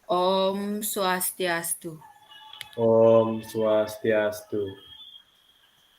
Om Swastiastu. Om Swastiastu.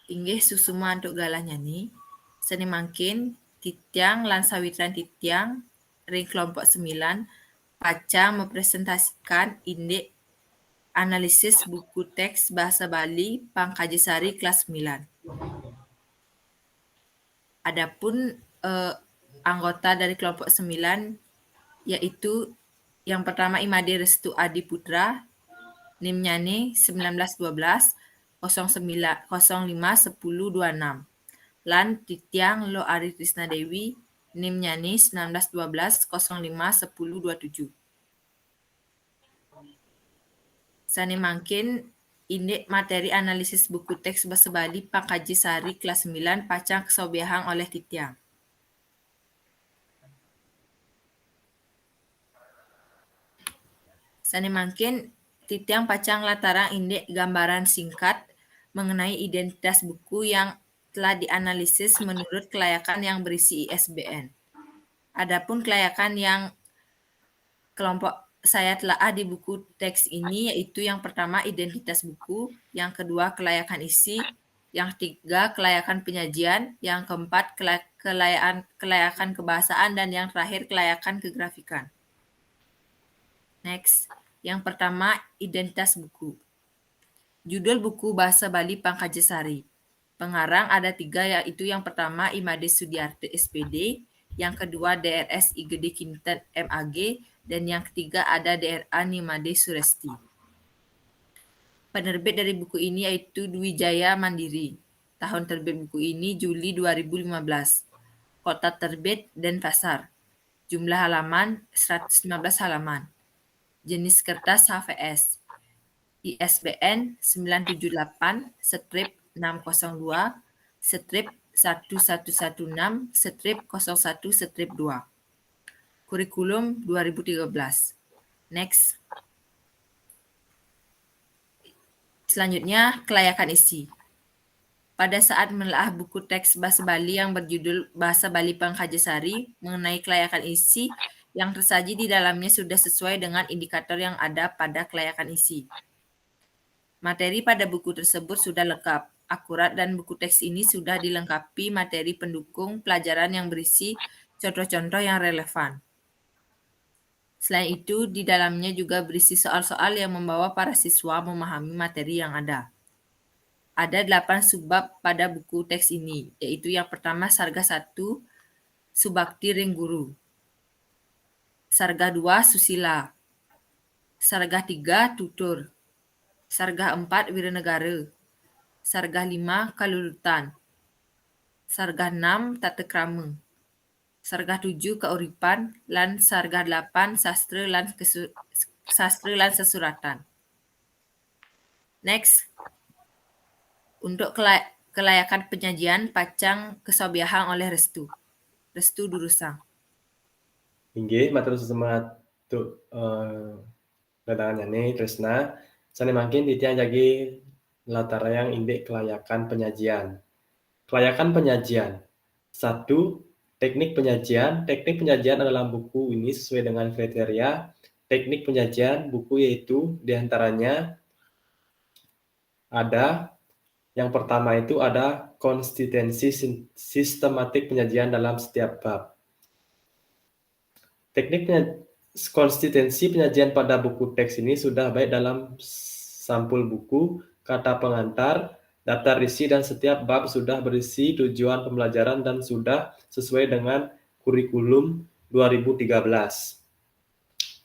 Inggih susuma untuk galah nyanyi. Seni mangkin titiang lan sawitran titiang ring kelompok 9 paca mempresentasikan indek analisis buku teks bahasa Bali Pangkajisari kelas 9. Adapun anggota dari kelompok 9 yaitu yang pertama Imade Restu Adi Putra, NIM-nya nih 1912 09 05 10 26. Lan Titiang Lo Ari Krisna Dewi, NIM-nya nih 1912 05 10 27. Sani mangkin indek materi analisis buku teks bahasa Bali Pangkajisari kelas 9 pacang kesobehang oleh Titiang. Sani mangkin Titiang pacang latarang indek gambaran singkat mengenai identitas buku yang telah dianalisis menurut kelayakan yang berisi ISBN. Adapun kelayakan yang kelompok saya telah di buku teks ini yaitu yang pertama identitas buku, yang kedua kelayakan isi, yang ketiga kelayakan penyajian, yang keempat kelayakan kebahasaan, dan yang terakhir kelayakan kegrafikan. Next, yang pertama identitas buku. Judul buku Bahasa Bali Pangkajisari. Pengarang ada 3 yaitu yang pertama Imade Sudiarte SPD, yang kedua DRS Igede Kinten MAG, dan yang ketiga ada DRA Nimade Suresti. Penerbit dari buku ini yaitu Dwijaya Mandiri. Tahun terbit buku ini Juli 2015. Kota terbit Denpasar. Jumlah halaman 115 halaman. Jenis kertas HVS. ISBN 978 strip 602 strip 1116 strip 01 strip 2. Kurikulum 2013. Next. Selanjutnya, kelayakan isi. Pada saat menelaah buku teks bahasa Bali yang berjudul Bahasa Bali Pangkajisari mengenai kelayakan isi, yang tersaji di dalamnya sudah sesuai dengan indikator yang ada pada kelayakan isi. Materi pada buku tersebut sudah lengkap, akurat, dan buku teks ini sudah dilengkapi materi pendukung pelajaran yang berisi contoh-contoh yang relevan. Selain itu, di dalamnya juga berisi soal-soal yang membawa para siswa memahami materi yang ada. Ada 8 subbab pada buku teks ini, yaitu yang pertama Sarga 1, Subakti Ring Guru. Sarga 2, Susila. Sarga 3, Tutur. Sarga 4, Wiranegara. Sarga 5, Kalulutan. Sarga 6, Tata Krama. Sarga 7, Kauripan. Lan Sarga 8, Sastra lan Sesuratan. Next. Untuk kelayakan penyajian pacang kesobiahang oleh Restu Durusang. Inggih, matur semangat tu kedatangan nyanyi Tresna. Sani mangkin titiang jagi latar yang indek kelayakan penyajian. Kelayakan penyajian. 1. Teknik penyajian. Teknik penyajian dalam buku ini sesuai dengan kriteria teknik penyajian buku, yaitu diantaranya ada yang pertama itu ada konsistensi sistematik penyajian dalam setiap bab. Teknik konsistensi penyajian pada buku teks ini sudah baik dalam sampul buku, kata pengantar, daftar isi, dan setiap bab sudah berisi tujuan pembelajaran dan sudah sesuai dengan kurikulum 2013.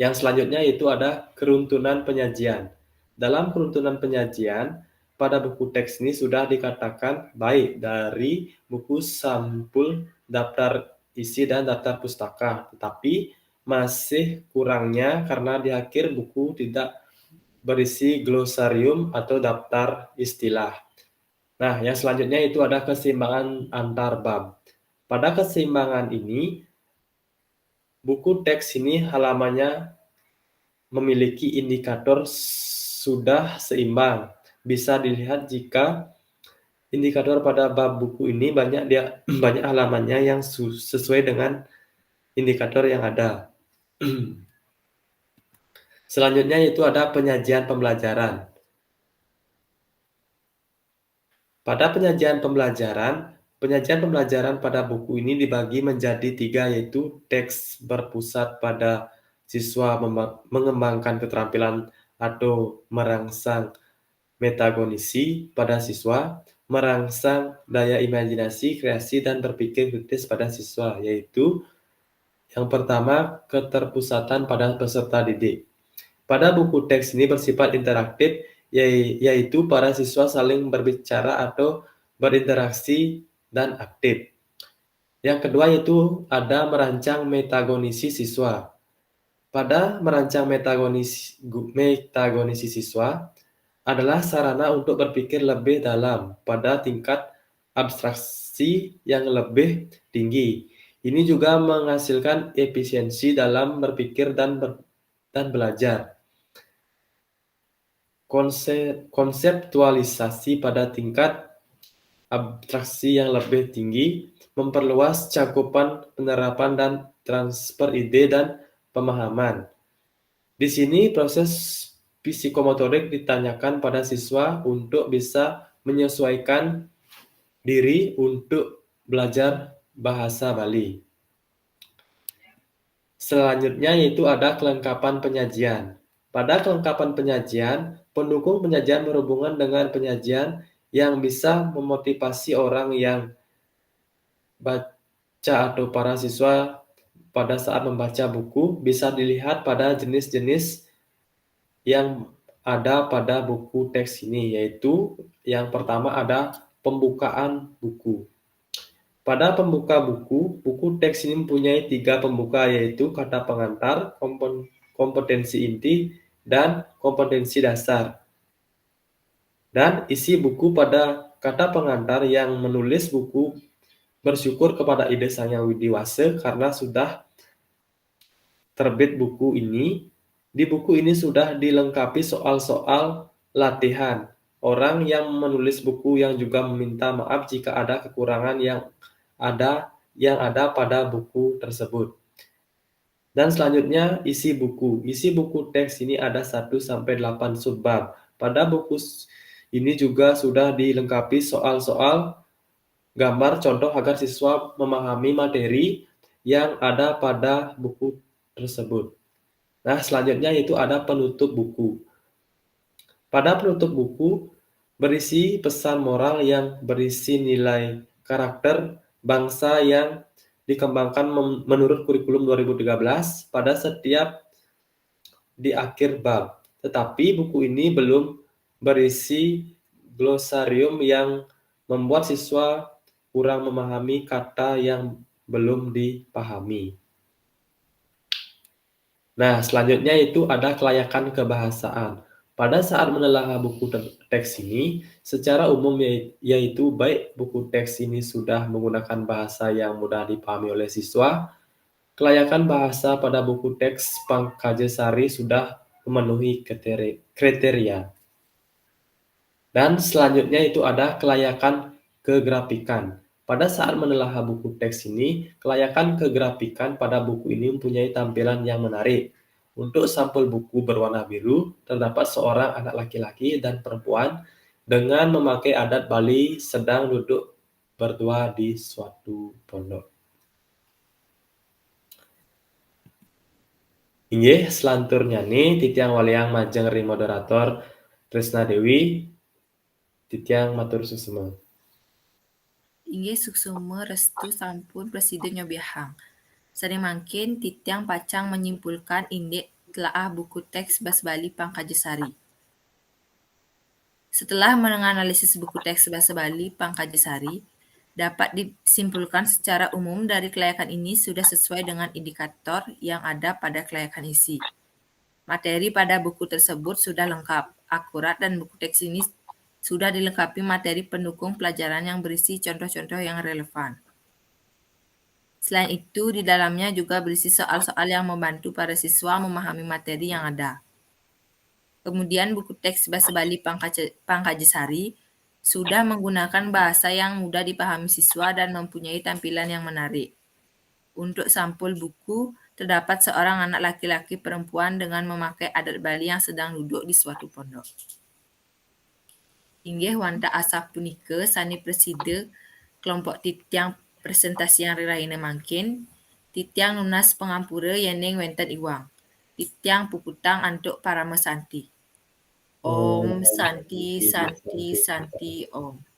Yang selanjutnya itu ada keruntunan penyajian. Dalam keruntunan penyajian, pada buku teks ini sudah dikatakan baik dari buku sampul, daftar isi, dan daftar pustaka. Tetapi masih kurangnya karena di akhir buku tidak berisi glosarium atau daftar istilah. Nah, yang selanjutnya itu ada keseimbangan antar bab. Pada keseimbangan ini, buku teks ini halamannya memiliki indikator sudah seimbang. Bisa dilihat jika indikator pada bab buku ini banyak halamannya yang sesuai dengan indikator yang ada. Selanjutnya itu ada penyajian pembelajaran. Pada penyajian pembelajaran pada buku ini dibagi menjadi 3, yaitu teks berpusat pada siswa mengembangkan keterampilan atau merangsang metakognisi pada siswa, merangsang daya imajinasi, kreasi, dan berpikir kritis pada siswa, yaitu yang pertama, keterpusatan pada peserta didik. Pada buku teks ini bersifat interaktif, yaitu para siswa saling berbicara atau berinteraksi dan aktif. Yang kedua yaitu ada merancang metakognisi siswa. Pada merancang metakognisi siswa adalah sarana untuk berpikir lebih dalam pada tingkat abstraksi yang lebih tinggi. Ini juga menghasilkan efisiensi dalam berpikir dan belajar. Konseptualisasi pada tingkat abstraksi yang lebih tinggi, memperluas cakupan penerapan dan transfer ide dan pemahaman. Di sini proses psikomotorik ditanyakan pada siswa untuk bisa menyesuaikan diri untuk belajar bahasa Bali. Selanjutnya yaitu ada kelengkapan penyajian. Pada kelengkapan penyajian, pendukung penyajian berhubungan dengan penyajian yang bisa memotivasi orang yang baca atau para siswa pada saat membaca buku bisa dilihat pada jenis-jenis yang ada pada buku teks ini, yaitu yang pertama ada pembukaan buku. Pada pembuka buku, buku teks ini mempunyai 3 pembuka, yaitu kata pengantar, kompetensi inti, dan kompetensi dasar. Dan isi buku pada kata pengantar yang menulis buku bersyukur kepada Ide Sang Yang Widiwasa karena sudah terbit buku ini. Di buku ini sudah dilengkapi soal-soal latihan. Orang yang menulis buku yang juga meminta maaf jika ada kekurangan yang ada pada buku tersebut. Dan selanjutnya isi buku. Isi buku teks ini ada 1-8 subbab. Pada buku ini juga sudah dilengkapi soal-soal gambar contoh agar siswa memahami materi yang ada pada buku tersebut. Nah, selanjutnya itu ada penutup buku. Pada penutup buku berisi pesan moral yang berisi nilai karakter bangsa yang dikembangkan menurut kurikulum 2013 pada setiap di akhir bab. Tetapi buku ini belum berisi glosarium yang membuat siswa kurang memahami kata yang belum dipahami. Nah, selanjutnya itu ada kelayakan kebahasaan. Pada saat menelaah buku teks ini, secara umum yaitu baik buku teks ini sudah menggunakan bahasa yang mudah dipahami oleh siswa, kelayakan bahasa pada buku teks Pangkajasari sudah memenuhi kriteria. Dan selanjutnya itu ada kelayakan kegrafikan. Pada saat menelaah buku teks ini, kelayakan kegrafikan pada buku ini mempunyai tampilan yang menarik. Untuk sampul buku berwarna biru, terdapat seorang anak laki-laki dan perempuan dengan memakai adat Bali sedang duduk berdua di suatu pondok. Inggih, selanturnya nih titiang waliang majeng ri moderator Tresna Dewi, titiang matur susuma. Inggih suksuma restu sampun presiden nyobihang. Sering mangkin titiang pacang menyimpulkan indek telaah buku teks Bas Bali Pangkajasari. Setelah menganalisis buku teks Bahasa Bali Pangkajasari, dapat disimpulkan secara umum dari kelayakan ini sudah sesuai dengan indikator yang ada pada kelayakan isi. Materi pada buku tersebut sudah lengkap, akurat, dan buku teks ini sudah dilengkapi materi pendukung pelajaran yang berisi contoh-contoh yang relevan. Selain itu, di dalamnya juga berisi soal-soal yang membantu para siswa memahami materi yang ada. Kemudian buku teks Bahasa Bali Pangkajasari sudah menggunakan bahasa yang mudah dipahami siswa dan mempunyai tampilan yang menarik. Untuk sampul buku, terdapat seorang anak laki-laki perempuan dengan memakai adat Bali yang sedang duduk di suatu pondok. Inggih wanta asap punika sani presida kelompok titiang presentasi yang riraina mangkin, titiang nunas pengampura yening wenten iwang. Titiang puputang antuk parama santi. Om Oh, Santi Santi, Santi Santi. Santi Om.